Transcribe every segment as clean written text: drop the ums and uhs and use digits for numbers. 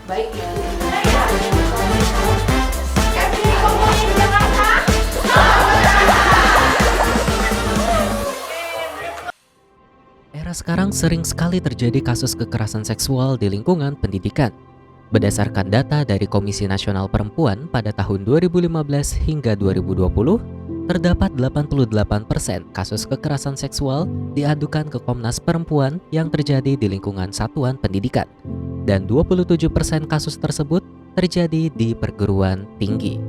Baik ya. Era sekarang sering sekali terjadi kasus kekerasan seksual di lingkungan pendidikan. Berdasarkan data dari Komisi Nasional Perempuan pada tahun 2015 hingga 2020, terdapat 88% kasus kekerasan seksual diadukan ke Komnas Perempuan yang terjadi di lingkungan satuan pendidikan. Dan 27% kasus tersebut terjadi di perguruan tinggi.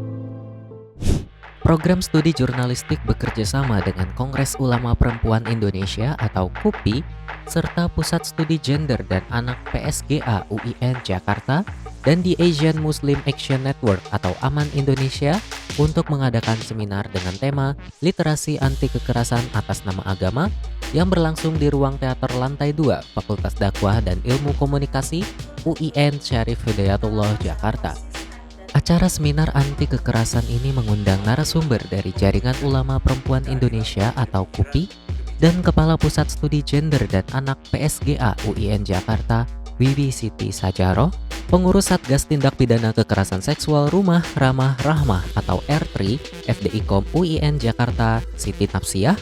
Program studi jurnalistik bekerja sama dengan Kongres Ulama Perempuan Indonesia atau KUPI serta Pusat Studi Gender dan Anak PSGA UIN Jakarta dan di Asian Muslim Action Network atau AMAN Indonesia untuk mengadakan seminar dengan tema Literasi Anti Kekerasan atas nama agama yang berlangsung di ruang teater lantai 2 Fakultas Dakwah dan Ilmu Komunikasi UIN Syarif Hidayatullah Jakarta. Acara seminar anti kekerasan ini mengundang narasumber dari Jaringan Ulama Perempuan Indonesia atau KUPI dan Kepala Pusat Studi Gender dan Anak PSGA UIN Jakarta, Wiwi Siti Sajaroh, pengurus Satgas Tindak Pidana Kekerasan Seksual Rumah Ramah Rahmah atau R3 FDIKOM UIN Jakarta, Siti Napsiah,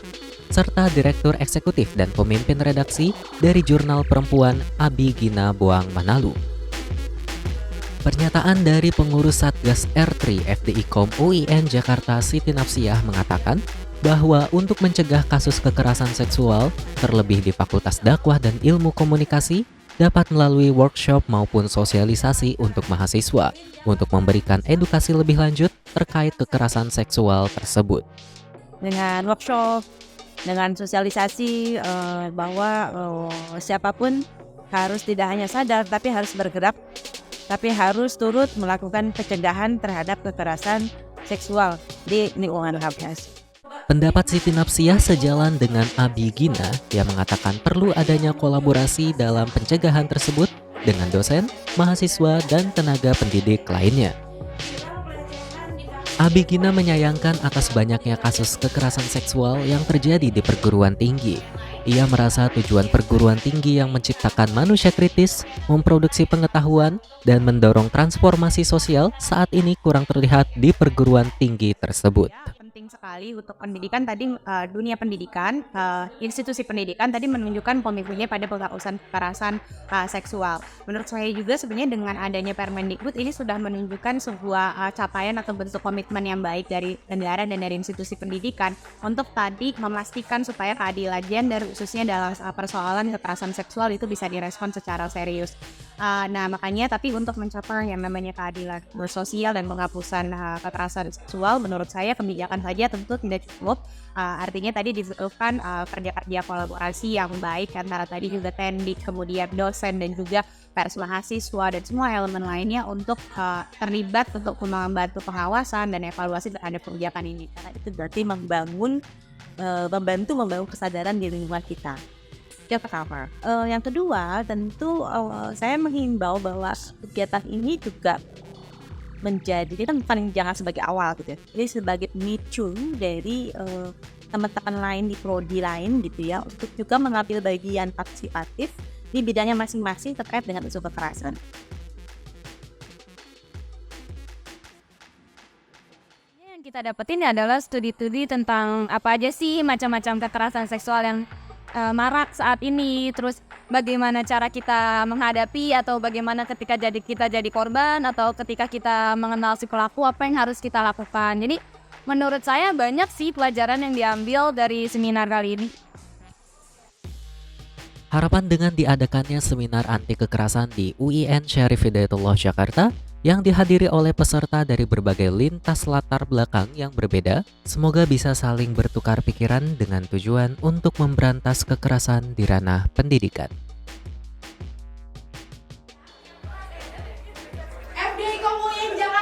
serta Direktur Eksekutif dan Pemimpin Redaksi dari Jurnal Perempuan Abi Gina Boang Manalu. Pernyataan dari pengurus Satgas R3 FDIKOM UIN Jakarta Siti Napsiah mengatakan bahwa untuk mencegah kasus kekerasan seksual, terlebih di Fakultas Dakwah dan Ilmu Komunikasi, dapat melalui workshop maupun sosialisasi untuk mahasiswa untuk memberikan edukasi lebih lanjut terkait kekerasan seksual tersebut. Dengan workshop, dengan sosialisasi bahwa siapapun harus tidak hanya sadar tapi harus bergerak, tapi harus turut melakukan pencegahan terhadap kekerasan seksual di lingkungan kampus. Pendapat Siti Napsiah sejalan dengan Abi Gina yang mengatakan perlu adanya kolaborasi dalam pencegahan tersebut dengan dosen, mahasiswa, dan tenaga pendidik lainnya. Abi Gina menyayangkan atas banyaknya kasus kekerasan seksual yang terjadi di perguruan tinggi. Ia merasa tujuan perguruan tinggi yang menciptakan manusia kritis, memproduksi pengetahuan, dan mendorong transformasi sosial saat ini kurang terlihat di perguruan tinggi tersebut. Penting sekali untuk pendidikan tadi, dunia pendidikan, institusi pendidikan tadi menunjukkan komitmennya pada penghapusan kekerasan seksual. Menurut saya juga sebenarnya dengan adanya Permendikbud ini sudah menunjukkan sebuah capaian atau bentuk komitmen yang baik dari negara dan dari institusi pendidikan untuk tadi memastikan supaya keadilan gender khususnya dalam persoalan kekerasan seksual itu bisa direspon secara serius. Nah makanya tapi untuk mencapai yang namanya keadilan bersosial dan penghapusan kekerasan seksual, menurut saya kebijakan saja tentu tidak cukup. Artinya tadi dibutuhkan kerja-kerja kolaborasi yang baik antara tadi juga tendik, kemudian dosen dan juga pers mahasiswa dan semua elemen lainnya untuk terlibat untuk membantu pengawasan dan evaluasi terhadap kebijakan ini. Karena itu berarti membantu membangun kesadaran di lingkungan kita. Yang pertama. Yang kedua, tentu saya menghimbau bahwa kegiatan ini juga menjadi, ini kan bukan jangan sebagai awal gitu ya, ini sebagai pemicu dari teman-teman lain di prodi lain gitu ya, untuk juga mengambil bagian partisipatif di bidangnya masing-masing terkait dengan isu kekerasan. Yang kita dapetin adalah studi-studi tentang apa aja sih macam-macam kekerasan seksual yang marak saat ini, terus bagaimana cara kita menghadapi atau bagaimana ketika kita jadi korban atau ketika kita mengenal si pelaku apa yang harus kita lakukan. Jadi menurut saya banyak sih pelajaran yang diambil dari seminar kali ini. Harapan dengan diadakannya seminar anti kekerasan di UIN Syarif Hidayatullah Jakarta yang dihadiri oleh peserta dari berbagai lintas latar belakang yang berbeda, semoga bisa saling bertukar pikiran dengan tujuan untuk memberantas kekerasan di ranah pendidikan. FDIKOM UIN Jakarta.